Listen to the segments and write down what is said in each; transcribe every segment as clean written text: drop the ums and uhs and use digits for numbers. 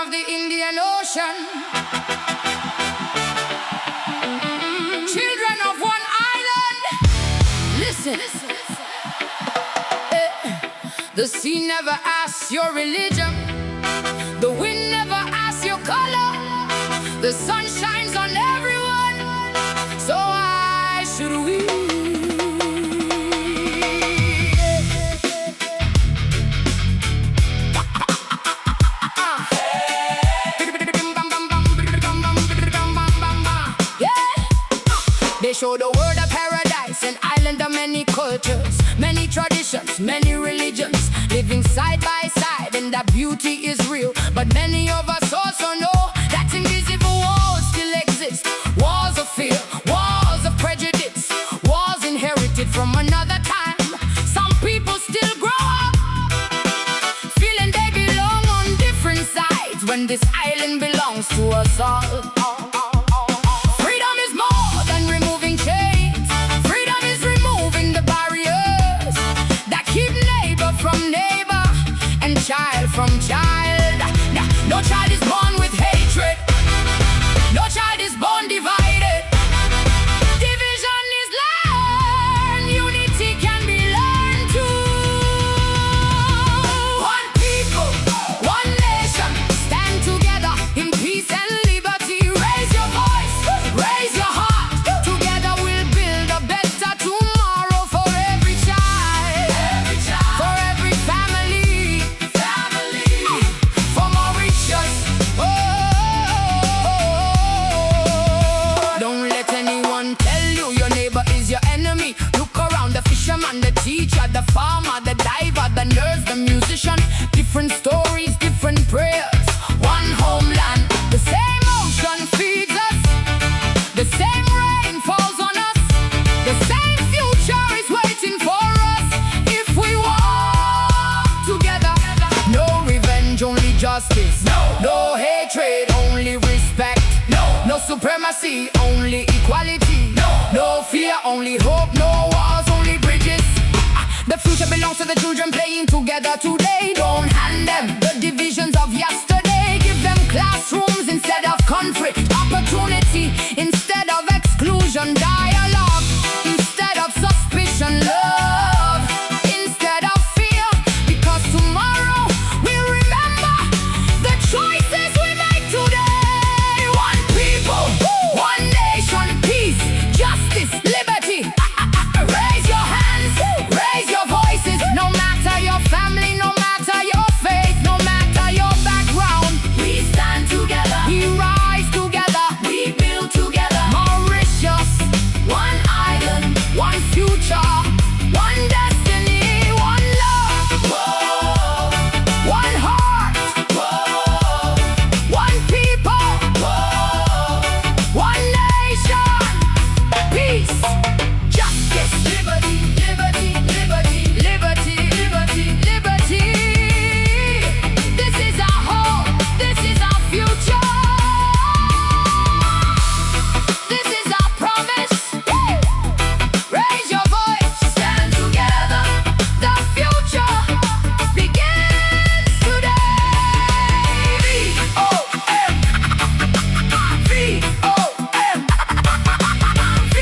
of the Indian Ocean, children of one island. Listen, the sea never asks your religion, the wind never asks your color, the sun shines on everyone, so why should we? They show the world a paradise, an island of many cultures, many traditions, many religions, living side by side, and that beauty is real. But many of us also know that invisible walls still exist. Walls of fear, walls of prejudice, walls inherited from another time. Some people still grow up feeling they belong on different sides, when this island belongs to us all. Child from child, no child is born with hatred, no child is born divided. Division is learned, unity can be learned too. One people, one nation, stand together in peace and liberty. Raise your voice, raise your heart, together we'll build a better tomorrow for every child, for every family. The teacher, the farmer, the diver, the nurse, the musician. Different stories, different prayers. One homeland, the same ocean feeds us, the same rain falls on us, the same future is waiting for us if we walk together. No revenge, only justice. No hatred, only respect. No supremacy, only equality. No fear, only hope. No wars, only bridges. The future belongs to the children playing together today. Don't hand them the divisions of yesterday. Give them classrooms instead of conflict, opportunity instead of exclusion, dialogue instead of suspicion, love instead of fear. Because tomorrow we'll remember the choices we make today. One people, one nation, peace, justice, liberty. Raise your hands, raise your voices. No matter your family, no matter your faith, no matter your background, we stand together, we rise together, we build together. Mauritius, one island, one future, one destiny, one love, whoa. One heart, whoa. One people, whoa. One nation, peace, justice, liberty, liberty, liberty, liberty, liberty, liberty. This is our hope, this is our future, this is our promise. Raise your voice, stand together, the future begins today. VOM, VOM,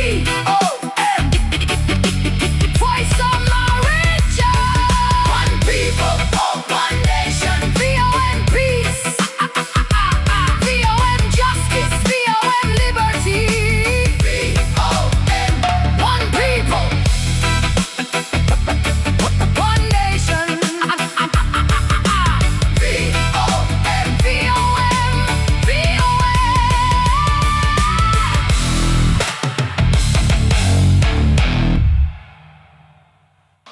VOM, Voice of Mauritius. One people, one nation. VOM peace, VOM justice, VOM liberty. VOM, one people, one nation. VOM, VOM, VOM.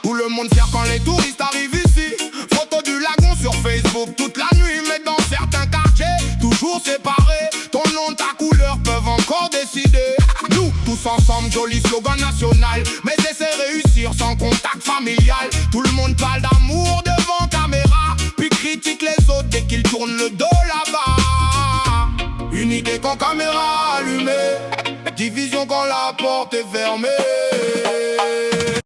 Tout le monde fier quand les touristes arrivent ici. Photo du lagon sur Facebook toute la nuit, mais dans certains quartiers, toujours séparés. Ton nom, ta couleur peuvent encore décider. Nous, tous ensemble, joli slogan national. Mais c'est réussir sans contact familial. Tout le monde parle d'amour devant caméra, puis critique les autres dès qu'ils tournent le dos là-bas. Unité quand caméra allumée, division quand la porte est fermée.